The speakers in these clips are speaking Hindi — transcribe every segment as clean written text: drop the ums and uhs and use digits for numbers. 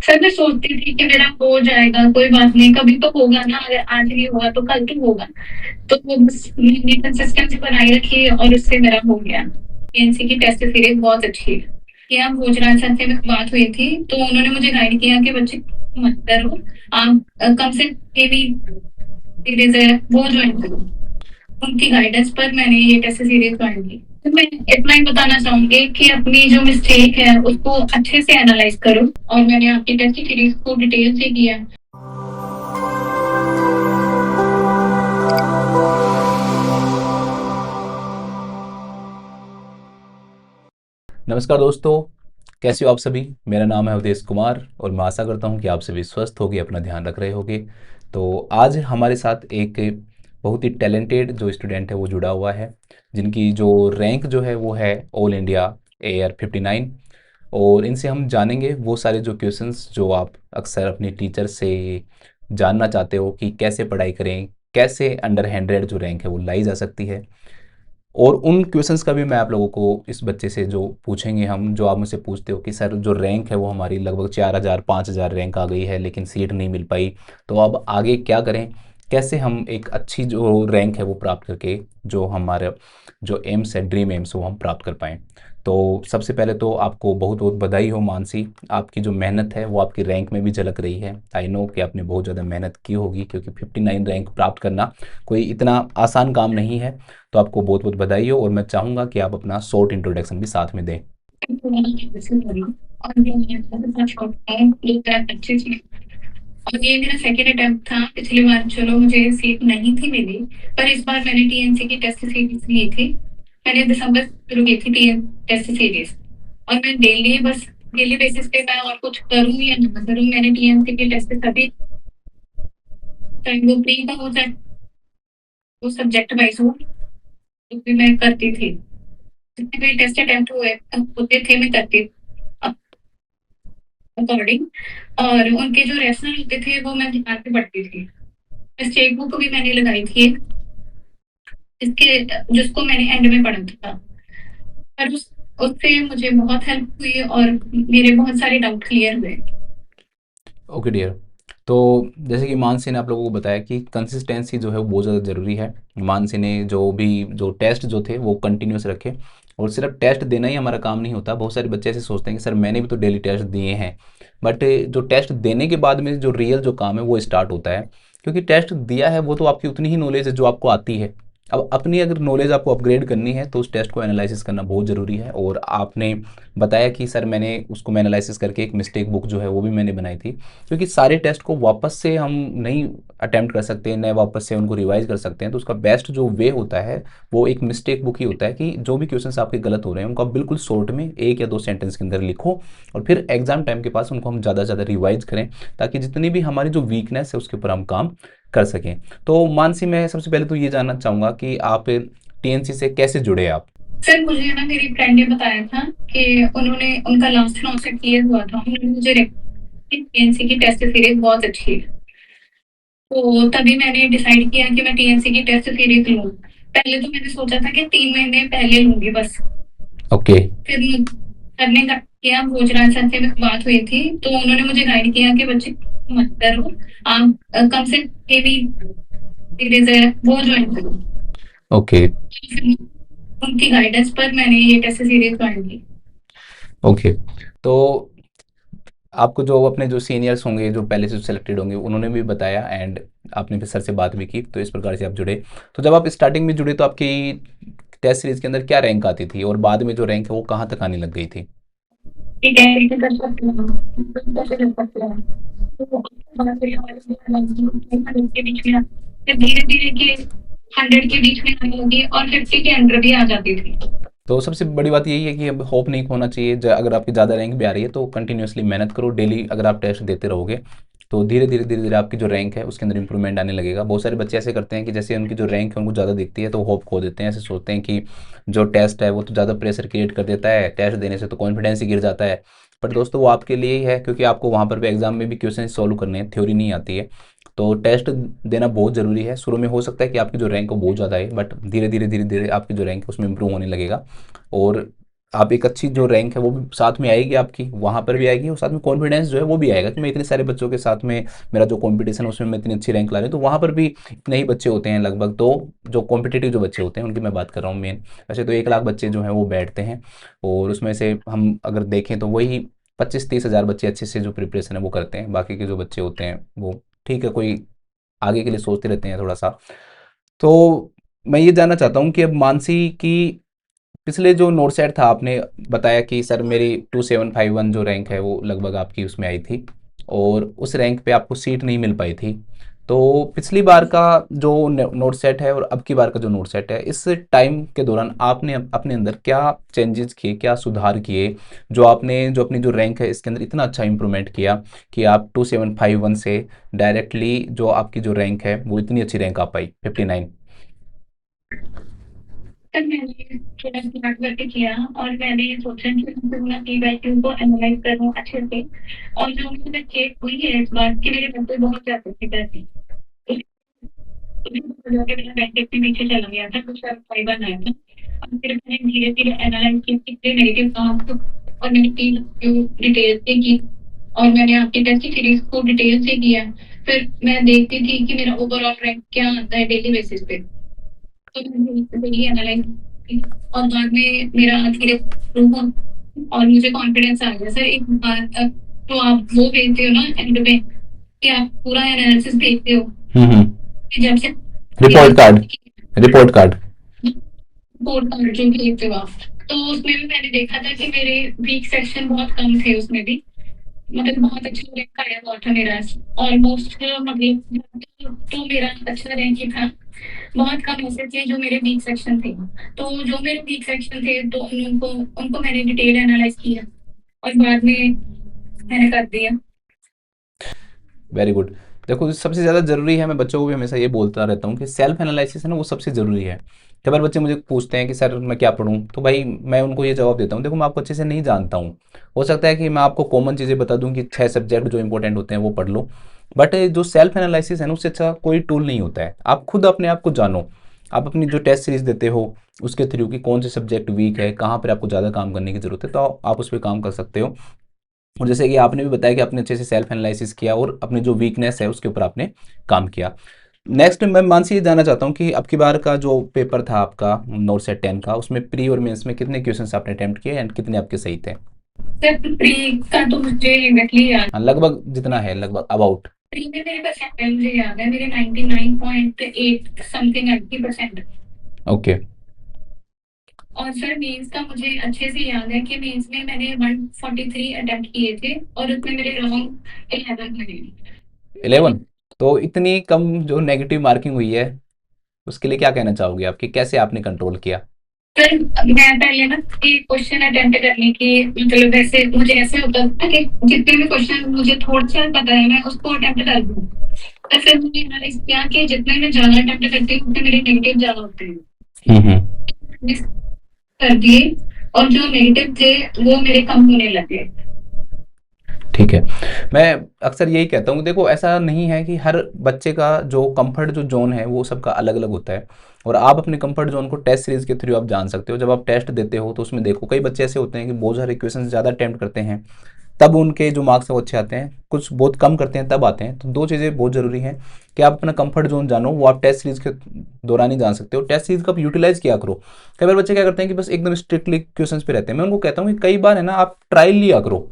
सर मैं सोचती थी कि मेरा हो जाएगा, कोई बात नहीं, कभी तो होगा ना, अगर आज नहीं हुआ तो कल तो होगा। तो वो बस मैंने कंसिस्टेंसी बनाई रखी और उससे मेरा हो गया। एनसी की टेस्ट सीरीज बहुत अच्छी है। यहाँ भोजराज सर से मेरी बात हुई थी तो उन्होंने मुझे गाइड किया कि बच्चे मत डरो, आप कम से भी सीरीज है वो ज्वाइन करो। उनकी गाइडेंस पर मैंने ये टेस्ट सीरीज ज्वाइन की। तो मैं इतना ही बताना चाहूंगी कि अपनी जो मिस्टेक है उसको अच्छे से एनालाइज करो, और मैंने आपकी टेस्ट सीरीज को डिटेल से किया। नमस्कार दोस्तों, कैसे हो आप सभी। मेरा नाम है अवधेश कुमार और मैं आशा करता हूं कि आप सभी स्वस्थ होगे, अपना ध्यान रख रहे होगे। तो आज हमारे साथ एक बहुत ही टैलेंटेड जो स्टूडेंट है वो जुड़ा हुआ है, जिनकी जो रैंक जो है वो है ऑल इंडिया AR 59। और इनसे हम जानेंगे वो सारे जो क्वेश्चंस जो आप अक्सर अपनी टीचर से जानना चाहते हो कि कैसे पढ़ाई करें, कैसे अंडर 100 जो रैंक है वो लाई जा सकती है। और उन क्वेश्चंस का भी मैं आप लोगों को इस बच्चे से जो पूछेंगे हम, जो आप मुझसे पूछते हो कि सर जो रैंक है वो हमारी लगभग 4000 5000 रैंक आ गई है लेकिन सीट नहीं मिल पाई, तो अब आगे क्या करें, कैसे हम एक अच्छी जो रैंक है वो प्राप्त करके जो हमारे जो एम्स है, ड्रीम एम्स, वो हम प्राप्त कर पाएँ। तो सबसे पहले तो आपको बहुत बहुत बधाई हो मानसी, आपकी जो मेहनत है वो आपकी रैंक में भी झलक रही है। आई नो कि आपने बहुत ज़्यादा मेहनत की होगी, क्योंकि 59 रैंक प्राप्त करना कोई इतना आसान काम नहीं है। तो आपको बहुत बहुत बधाई हो और मैं चाहूँगा कि आप अपना शॉर्ट इंट्रोडक्शन भी साथ में दें। और ये मेरा बहुत शौक है, 2025 में। और ये मेरा सेकेंड अटेम्प्ट था। पिछली बार चलो मुझे सीट नहीं थी मिली, पर इस बार मैंने टीएनसी की टेस्ट सीरीज ली थी। मैंने दिसंबर शुरू की थी टीएन टेस्ट सीरीज, और मैं डेली बस डेली बेसिस पे मैं और कुछ करूँ या ना करूँ, मैंने टीएनसी की टेस्ट सभी, चाहे वो प्री का हो चाहे वो सब्जेक्ट वाइज हो, तो भी मैं करती थी। जितने भी टेस्ट अटेम्प्ट हुए होते थे मैं करती अकॉर्डिंग। और उनके जो रेफरल होते थे वो मैं ध्यान से पढ़ती थी। मिस्टेक बुक भी मैंने लगाई थी इसके, जिसको मैंने एंड में पढ़ा था। पर उससे मुझे बहुत हेल्प हुई और मेरे बहुत सारे डाउट क्लियर हुए। Okay dear. तो जैसे कि मानसी ने आप लोगों को बताया कि कंसिस्टेंसी जो है वो बहुत ज़्यादा ज़रूरी है। मानसी ने जो भी जो टेस्ट जो थे वो कंटिन्यूस रखे। और सिर्फ टेस्ट देना ही हमारा काम नहीं होता। बहुत सारे बच्चे ऐसे सोचते हैं कि सर मैंने भी तो डेली टेस्ट दिए हैं, बट जो टेस्ट देने के बाद में जो रियल जो काम है वो स्टार्ट होता है। क्योंकि टेस्ट दिया है वो तो आपकी उतनी ही नॉलेज है जो आपको आती है। अब अपनी अगर नॉलेज आपको अपग्रेड करनी है तो उस टेस्ट को एनालिसिस करना बहुत ज़रूरी है। और आपने बताया कि सर मैंने उसको एनालिसिस करके एक मिस्टेक बुक जो है वो भी मैंने बनाई थी। क्योंकि सारे टेस्ट को वापस से हम नहीं अटेम्प्ट कर सकते, नए वापस से उनको रिवाइज कर सकते हैं। तो उसका बेस्ट जो वे होता है वो एक मिस्टेक बुक ही होता है, कि जो भी क्वेश्चंस आपके गलत हो रहे हैं उनको आप बिल्कुल शॉर्ट में एक या दो सेंटेंस के अंदर लिखो, और फिर एग्जाम टाइम के पास उनको हम ज़्यादा से ज़्यादा रिवाइज करें, ताकि जितनी भी हमारी जो वीकनेस है उसके ऊपर हम काम कर सकें। तो मानसी, मैं सबसे पहले तो ये जानना चाहूँगा कि आप टीएनसी से कैसे जुड़े आप। सर मुझे ना मेरी फ्रेंड ने बताया था कि उन्होंने उनका लास्ट नॉट क्लियर हुआ था, उन्होंने मुझे टीएनसी की टेस्ट सीरीज बहुत अच्छी है। तो तभी मैंने डिसाइड किया कि मैं टीएनसी की टेस्ट सीरीज लूँ। पहले तो मैंने सोचा था कि 3 महीने पहले लूंगी बस। ओके। फिर सर ने किया, भोजराज सर से मेरी बात हुई थी तो उन्होंने मुझे गाइड किया कि बच्चे मत डरो, आप कम से भी सीरीज है वो ज्वाइन करो। ओके। तो फिर उनकी गाइडेंस पर मैंने ये टेस्ट सीरीज ज्वाइन की। ओके। तो आपको जो अपने जो सीनियर्स होंगे, जो पहले से सिलेक्टेड होंगे, उन्होंने भी बताया एंड आपने फिर सर से बात भी की, तो इस प्रकार से आप जुड़े। तो जब आप स्टार्टिंग में जुड़े तो आपकी टेस्ट सीरीज के अंदर क्या रैंक आती थी, और बाद में जो रैंक है वो कहाँ तक आने लग गई थी। ठीक है, इसे कर सकते हैं, कैसे कर सकते हैं। तो फिर हमारे के बीच में फिर धीरे धीरे के 100 के बीच में आने लगी और 50 के अंडर भी आ जाती थी। तो सबसे बड़ी बात यही है कि अब होप नहीं खोना चाहिए। अगर आपकी ज़्यादा रैंक भी आ रही है तो कंटिन्यूसली मेहनत करो। डेली अगर आप टेस्ट देते रहोगे तो धीरे धीरे आपकी जो रैंक है उसके अंदर इंप्रूवमेंट आने लगेगा। बहुत सारे बच्चे ऐसे करते हैं कि जैसे उनकी जो रैंक है उनको ज़्यादा दिखती है तो होप खो देते हैं। ऐसे सोचते हैं कि जो टेस्ट है वो तो ज़्यादा प्रेशर क्रिएट कर देता है, टेस्ट देने से तो कॉन्फिडेंस ही गिर जाता है। बट दोस्तों वो आपके लिए ही है, क्योंकि आपको वहाँ पर भी एग्जाम में भी क्वेश्चन सॉल्व करने हैं, थ्योरी नहीं आती है। तो टेस्ट देना बहुत ज़रूरी है। शुरू में हो सकता है कि आपकी जो रैंक है वो बहुत ज़्यादा है, बट धीरे धीरे आपकी जो रैंक है उसमें इंप्रूव होने लगेगा। और आप एक अच्छी जो रैंक है वो भी साथ में आएगी आपकी, वहाँ पर भी आएगी, और साथ में कॉन्फिडेंस जो है वो भी आएगा कि मैं इतने सारे बच्चों के साथ में मेरा जो कंपटीशन है उसमें मैं इतनी अच्छी रैंक ला रही हूँ। तो वहाँ पर भी इतने ही बच्चे होते हैं लगभग, तो जो कॉम्पिटिटिव जो बच्चे होते हैं उनकी मैं बात कर रहा हूँ मेन। वैसे तो 1 लाख बच्चे जो हैं वो बैठते हैं, और उसमें से हम अगर देखें तो वही 25-30 हज़ार बच्चे अच्छे से जो प्रिपरेशन है वो करते हैं। बाकी के जो बच्चे होते हैं वो ठीक है, कोई आगे के लिए सोचते रहते हैं थोड़ा सा। तो मैं ये जानना चाहता हूँ कि अब मानसी की पिछले जो नोट सेट था, आपने बताया कि सर मेरी 2751 जो रैंक है वो लगभग आपकी उसमें आई थी, और उस रैंक पे आपको सीट नहीं मिल पाई थी। तो पिछली बार का जो नोट सेट है और अब की बार का जो नोट सेट है, इस टाइम के दौरान आपने अपने अंदर क्या चेंजेस किए, क्या सुधार किए, जो आपने जो अपनी जो रैंक है इसके अंदर इतना अच्छा इंप्रूवमेंट किया कि आप 2751 से डायरेक्टली जो आपकी जो रैंक है वो इतनी अच्छी रैंक आ पाई 59। तब मैंने थोड़ा स्मार्ट वर्क किया और मैंने सोचा कि मैं अपनी वैल्यू को एनालाइज करूँ अच्छे से। और जो मुझे चेक हुई है इस बात कि मेरे बच्चे बहुत जाते थे पैसे, जाके मेरा बैंक के नीचे चला गया था, कुछ फाइबर आया था। और फिर मैंने धीरे धीरे एनालाइज की कितने नेगेटिव मार्क्स, और मैंने 3 डिटेल से की, और मैंने आपकी टेस्ट सीरीज को डिटेल से किया। फिर मैं देखती थी कि मेरा ओवरऑल रैंक क्या आता है डेली बेसिस पे। तो मैंने डेली एनालाइज की, और बाद में मेरा धीरे इम्प्रूव हुआ और मुझे कॉन्फिडेंस आ गया। सर एक बात, तो आप वो भेजते हो ना एंड में कि आप पूरा एनालिसिस भेजते हो हम्म। कि जब से report card. Report card. Report card जो भेजते हो आप, तो उसमें भी मैंने देखा था कि मेरे वीक सेक्शन बहुत कम थे उसमें भी। मतलब बहुत अच्छा रैंक आया हुआ था मेरा, ऑलमोस्ट मतलब तो मेरा अच्छा रैंक ही था। बहुत कम ऐसे थे जो मेरे वीक सेक्शन थे, तो जो मेरे वीक सेक्शन थे तो उनको उनको मैंने डिटेल एनालाइज किया और बाद में मैंने कर दिया। Very good. देखो सबसे ज़्यादा ज़रूरी है, मैं बच्चों को भी हमेशा ये बोलता रहता हूँ कि सेल्फ एनालिसिस है ना वो सबसे ज़रूरी है। कई बार बच्चे मुझे पूछते हैं कि सर मैं क्या पढ़ूँ, तो भाई मैं उनको ये जवाब देता हूँ, देखो मैं आपको अच्छे से नहीं जानता हूँ। हो सकता है कि मैं आपको कॉमन चीज़ें बता दूँ कि 6 सब्जेक्ट जो इंपॉर्टेंट होते हैं वो पढ़ लो, बट जो सेल्फ एनालिसिस है ना उससे अच्छा कोई टूल नहीं होता है। आप खुद अपने आप को जानो, आप अपनी जो टेस्ट सीरीज देते हो उसके थ्रू कि कौन से सब्जेक्ट वीक है, कहाँ पर आपको ज़्यादा काम करने की ज़रूरत है, तो आप उस पर काम कर सकते हो। और जैसे कि आपने भी बताया कि आपने अच्छे से सेल्फ एनालिसिस किया और अपनी जो वीकनेस है उसके ऊपर आपने काम किया। नेक्स्ट मैं मानसी ये जानना चाहता हूँ कि अब की बार का जो पेपर था आपका नोट सेट 10 का, उसमें प्री और मेंस में कितने क्वेश्चंस आपने अटेम्प्ट किए एंड कितने आपके सही थे? सिर्फ प्री का तो मुझे एग्जैक्टली याद, हाँ, लगभग जितना है, लगभग अबाउट। प्री में मेरे परसेंट मुझे याद है, मेरे 99.8 समथिंग 80%। ओके। और सर मेंस का मुझे अच्छे से याद है कि मेंस में मैंने 143 अटेम्प्ट किए थे और उसमें मेरे रॉन्ग 11 हुए। 11? तो इतनी कम जो नेगेटिव मार्किंग हुई है उसके लिए क्या कहना चाहोगे आपकी, कैसे आपने कंट्रोल किया? सर मैं पहले ना कि क्वेश्चन अटेम्प्ट करने की, मतलब वैसे मुझे ऐसे होता था कि जितने भी क्वेश्चन मुझे थोड़ा सा पता है मैं उसको अटेम्प्ट कर दूँ। तो फिर मैंने एनालाइज किया कि जितने मैं ज्यादा अटेम्प्ट करती हूँ उतने मेरे नेगेटिव ज्यादा होते हैं, हम्म। मिस कर दिए, और जो नेगेटिव थे वो मेरे कम होने लगे। ठीक है। मैं अक्सर यही कहता हूँ, देखो ऐसा नहीं है कि हर बच्चे का जो कंफर्ट जो जोन है वो सबका अलग अलग होता है, और आप अपने कंफर्ट जोन को टेस्ट सीरीज के थ्रू आप जान सकते हो। जब आप टेस्ट देते हो तो उसमें देखो कई बच्चे ऐसे होते हैं कि बहुत सारे क्वेश्चन ज़्यादा अटेम्प्ट करते हैं, तब उनके जो मार्क्स हैं वो अच्छे आते हैं, कुछ बहुत कम करते हैं तब आते हैं। तो दो चीज़ें बहुत ज़रूरी हैं कि आप अपना कंफर्ट जोन जानो, वो आप टेस्ट सीरीज के दौरान ही जान सकते हो। टेस्ट सीरीज का आप यूटिलाइज किया करो। कई बार बच्चे क्या करते हैं कि बस एकदम स्ट्रिक्टली क्वेश्चंस पे रहते हैं। मैं उनको कहता हूँ कि कई बार है ना आप ट्रायल लिया करो,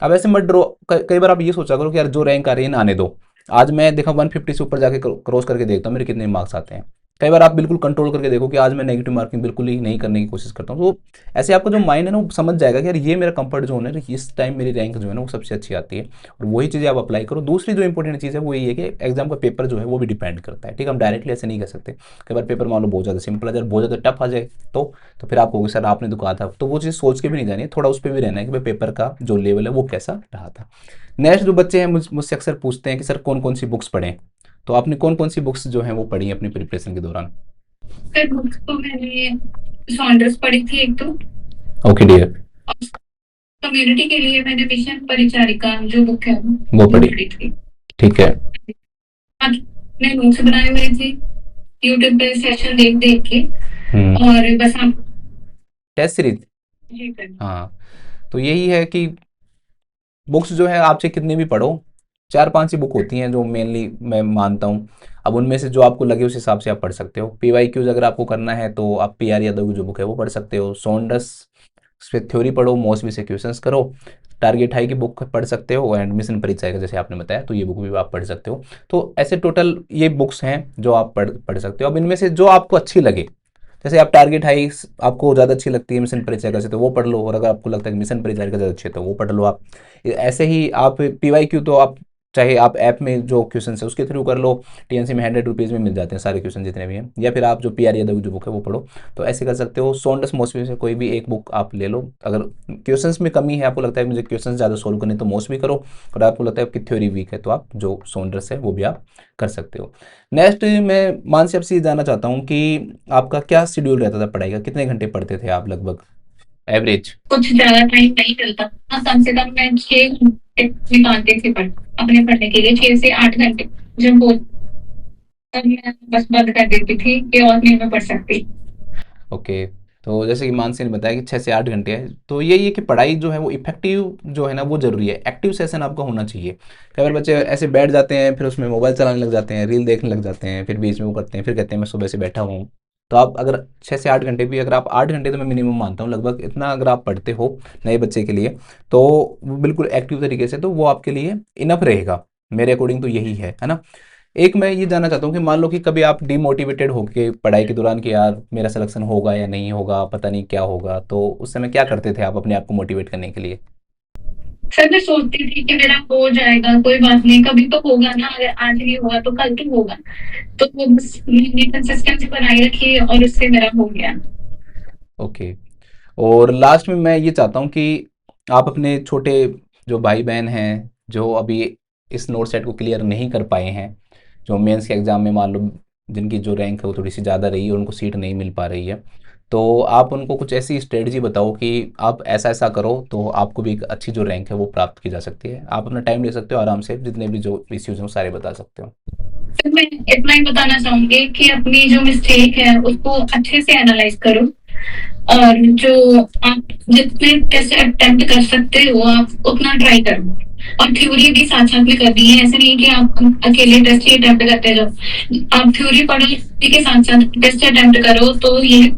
अब ऐसे मत ड्रो। कई बार आप ये सोचा करो कि यार जो रैंक आ रही है ना आने दो, आज मैं देखा 150 से ऊपर जाके क्रॉस करके देखता हूँ मेरे कितने मार्क्स आते हैं। कई बार आप बिल्कुल कंट्रोल करके देखो कि आज मैं नेगेटिव मार्किंग बिल्कुल ही नहीं करने की कोशिश करता हूँ। तो ऐसे आपका जो माइंड है ना वो समझ जाएगा कि यार ये मेरा कंफर्ट जोन है, इस टाइम मेरी रैंक जो है ना वो सबसे अच्छी आती है, और वही चीज़ें आप अप्लाई करो। दूसरी जो इंपॉर्टेंट चीज़ है वो ये है कि एग्जाम का पेपर जो है वो भी डिपेंड करता है, ठीक है, हम डायरेक्टली ऐसे नहीं कह सकते। कई बार पेपर मान लो बहुत ज़्यादा सिंपल आ जाए, बहुत ज़्यादा टफ आ जाए, तो फिर आप कहोगे सर आपने तो कहा था। तो वो चीज़ सोच के भी नहीं जानी है, थोड़ा उस पर भी रहना है कि भाई पेपर का जो लेवल है वो कैसा रहा था। नेक्स्ट जो बच्चे हैं मुझसे अक्सर पूछते हैं कि सर कौन कौन सी बुक्स पढ़ें, तो आपने कौन कौन सी बुक्स जो हैं वो पढ़ी हैं अपनी प्रिपरेशन के दौरान? फिर बुक्स तो मैंने सॉन्डर्स पढ़ी थी एक तो, ओके डियर। और कम्युनिटी के लिए मैंने मिशन परिचारिका जो बुक है वो वो पढ़ी। पढ़ी थी। ठीक है। आज मैंने नोट्स बनाए हुए थे यूट्यूब पे सेशन देख देख के, हम्म। और बस आप टेस्ट सीरीज। जी सर। हाँ, तो यही है कि बुक्स जो है आपसे कितनी भी पढ़ो, 4-5 ही बुक होती हैं जो मेनली मैं मानता हूँ। अब उनमें से जो आपको लगे उस हिसाब से आप पढ़ सकते हो। पीवाईक्यूज अगर आपको करना है तो आप पीआर यादव की जो बुक है वो पढ़ सकते हो। सॉन्डर्स उस पर थ्योरी पढ़ो, मौसमी से क्वेश्चंस करो। टारगेट हाई की बुक पढ़ सकते हो, एंड मिशन परिचय का जैसे आपने बताया तो ये बुक भी आप पढ़ सकते हो। तो ऐसे टोटल ये बुक्स हैं जो आप पढ़ पढ़ सकते हो। अब इनमें से जो आपको अच्छी लगे, जैसे आप टारगेट हाई आपको ज़्यादा अच्छी लगती है मिशन परिचय का से तो वो पढ़ लो, और अगर आपको लगता है कि मिशन परिचय का ज़्यादा अच्छी है तो वो पढ़ लो आप। ऐसे ही आप पीवाईक्यू तो आप चाहे आप ऐप में जो क्वेश्चन है उसके थ्रू कर लो, टीएनसी में 100 रुपीज़ में मिल जाते हैं सारे क्वेश्चन जितने भी हैं, या फिर आप जो पीआर यादव की जो बुक है वो पढ़ो। तो ऐसे कर सकते हो। सोंडस मौसमी से कोई भी एक बुक आप ले लो। अगर क्वेश्चंस में कमी है, आपको लगता है मुझे क्वेश्चंस ज़्यादा सोल्व करने तो मौसमी करो, और आपको लगता है आपकी थ्योरी वीक है तो आप जो सोंडस है वो भी आप कर सकते हो। नेक्स्ट मैं मान से आपसे ये जानना चाहता हूँ कि आपका क्या शेड्यूल रहता था पढ़ाई का, कितने घंटे पढ़ते थे आप लगभग एवरेज? कुछ ज्यादा टाइम नहीं मिलता, हाँ, कम से कम मैं 6 घंटे निकालती थी अपने पढ़ने के लिए, 6 से 8 घंटे। जब वो तब मैं बस बंद कर देती थी कि और नहीं मैं पढ़ सकती। ओके, तो जैसे कि मानसी ने बताया कि 6 से 8 घंटे है, तो यही है कि पढ़ाई जो है वो इफेक्टिव जो है ना वो ज़रूरी है। एक्टिव सेशन आपका होना चाहिए। कई बार बच्चे ऐसे बैठ जाते हैं, फिर उसमें मोबाइल चलाने लग जाते हैं, रील देखने लग जाते हैं, फिर बीच में वो करते हैं, फिर कहते हैं मैं सुबह से बैठा हुआ हूँ। तो आप अगर 6 से 8 घंटे भी, अगर आप 8 घंटे तो मैं मिनिमम मानता हूँ लगभग इतना अगर आप पढ़ते हो नए बच्चे के लिए, तो वो बिल्कुल एक्टिव तरीके से, तो वो आपके लिए इनफ रहेगा। मेरे अकॉर्डिंग तो यही है ना। एक मैं ये जानना चाहता हूँ कि मान लो कि कभी आप डिमोटिवेटेड होके पढ़ाई के दौरान कि यार मेरा सिलेक्शन होगा या नहीं होगा, पता नहीं क्या होगा, तो उस समय क्या करते थे आप अपने आप को मोटिवेट करने के लिए? सर मैं सोचती थी कि मेरा हो जाएगा, कोई बात नहीं, कभी तो होगा ना, अगर आज नहीं हुआ तो कल तो होगा। तो वो बस मैंने कंसिस्टेंसी बनाई रखी और उससे मेरा हो गया। ओके, और लास्ट में मैं ये चाहता हूँ कि आप अपने छोटे जो भाई बहन हैं जो अभी इस नोट सेट को क्लियर नहीं कर पाए हैं, जो मेंस के एग्ज़ाम में मान लो जिनकी जो रैंक है वो थोड़ी सी ज़्यादा रही है, उनको सीट नहीं मिल पा रही है, तो आप उनको कुछ ऐसी स्ट्रेटजी बताओ कि आप ऐसा ऐसा करो तो आपको भी एक अच्छी जो रैंक है वो प्राप्त की जा सकती है। आप अपना टाइम ले सकते हो आराम से, जितने भी जो इश्यूज हैं वो सारे बता सकते हो। तो मैं इतना ही बताना चाहूंगी कि अपनी जो मिस्टेक है उसको अच्छे से एनालाइज करो, और जो आप जितने टेस्ट अटेम्प्ट कर सकते हो आप उतना ट्राई करो, और थ्योरी भी साथ साथ में करनी है। ऐसे नहीं कि आप अकेले टेस्ट ही अटेम्प्ट करते जाओ, आप थ्योरी पढ़ो, थ्योरी के साथ साथ टेस्ट अटेम्प्ट करो, तो ये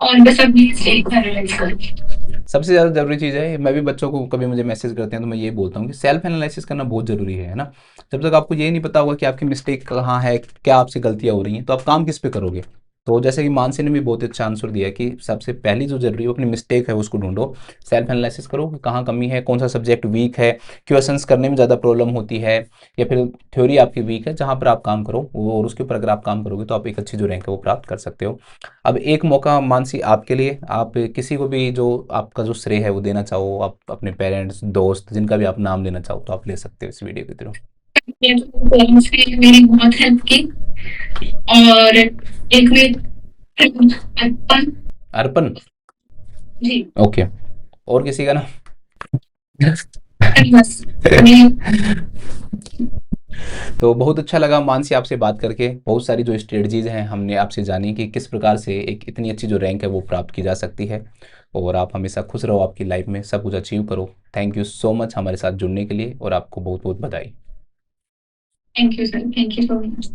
और बस अपनी मिस्टेक एनालाइज करो। सबसे ज़्यादा ज़रूरी चीज़ है, मैं भी बच्चों को कभी मुझे मैसेज करते हैं तो मैं ये बोलता हूँ कि सेल्फ एनालिसिस करना बहुत ज़रूरी है ना। जब तक आपको ये नहीं पता होगा कि आपकी मिस्टेक कहाँ है, क्या आपसे गलतियाँ हो रही हैं, तो आप काम किस पे करोगे? तो जैसे कि मानसी ने भी बहुत अच्छा आंसर दिया कि सबसे पहली जो ज़रूरी है वो अपनी मिस्टेक है उसको ढूंढो, सेल्फ एनालिसिस करो कि कहाँ कमी है, कौन सा सब्जेक्ट वीक है, क्वेश्चंस करने में ज़्यादा प्रॉब्लम होती है, या फिर थ्योरी आपकी वीक है, जहाँ पर आप काम करो वो, और उसके ऊपर अगर आप काम करोगे तो आप एक अच्छी जो रैंक है वो प्राप्त कर सकते हो। अब एक मौका मानसी आपके लिए, आप किसी को भी जो आपका जो श्रेय है वो देना चाहो, आप अपने पेरेंट्स, दोस्त, जिनका भी आप नाम लेना चाहो तो आप ले सकते हो इस वीडियो के थ्रू। पेरेंट्स ने मेरी बहुत हेल्प की, और एक में अर्पण अर्पण? जी, ओके, और किसी का ना? बस मैं तो बहुत अच्छा लगा मानसी आपसे बात करके। बहुत सारी जो स्ट्रेटजीज हैं हमने आपसे जानी कि किस प्रकार से एक इतनी अच्छी जो रैंक है वो प्राप्त की जा सकती है। और आप हमेशा खुश रहो, आपकी लाइफ में सब कुछ अचीव करो। थैंक यू सो मच हमारे साथ जुड़ने के लिए, और आपको बहुत बहुत बधाई। Thank you sir, thank you so much.